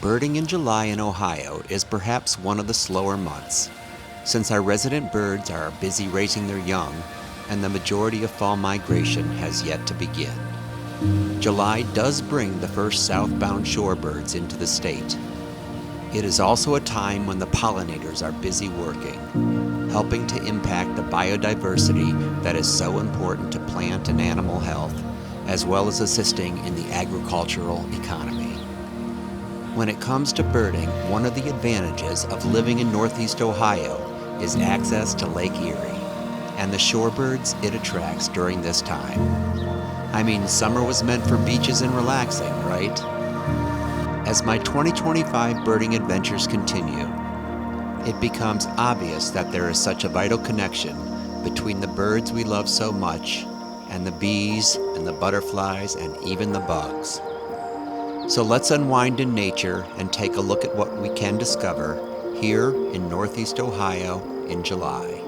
Birding in July in Ohio is perhaps one of the slower months, since our resident birds are busy raising their young and the majority of fall migration has yet to begin. July does bring the first southbound shorebirds into the state. It is also a time when the pollinators are busy working, helping to impact the biodiversity that is so important to plant and animal health, as well as assisting in the agricultural economy. When it comes to birding, one of the advantages of living in Northeast Ohio is access to Lake Erie and the shorebirds it attracts during this time. I mean, summer was meant for beaches and relaxing, right? As my 2025 birding adventures continue, it becomes obvious that there is such a vital connection between the birds we love so much and the bees and the butterflies and even the bugs. So let's unwind in nature and take a look at what we can discover here in Northeast Ohio in July.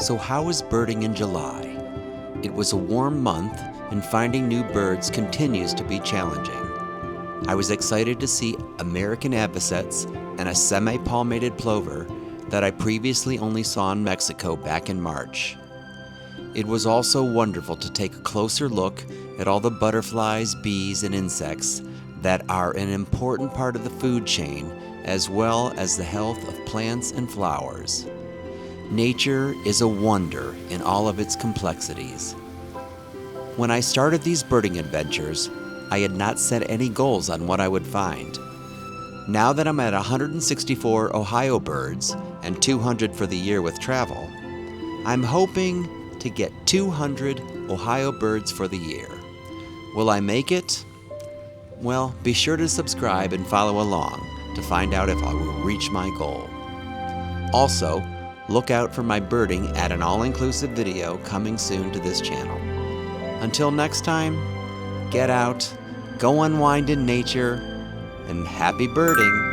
So how was birding in July? It was a warm month, and finding new birds continues to be challenging. I was excited to see American Avocets and a semi-palmated plover that I previously only saw in Mexico back in March. It was also wonderful to take a closer look at all the butterflies, bees, and insects that are an important part of the food chain, as well as the health of plants and flowers. Nature is a wonder in all of its complexities. When I started these birding adventures, I had not set any goals on what I would find. Now that I'm at 164 Ohio birds and 200 for the year with travel, I'm hoping to get 200 Ohio birds for the year. Will I make it? Well, be sure to subscribe and follow along to find out if I will reach my goal. Also, look out for my birding at an all-inclusive video coming soon to this channel. Until next time, get out, go unwind in nature, and happy birding!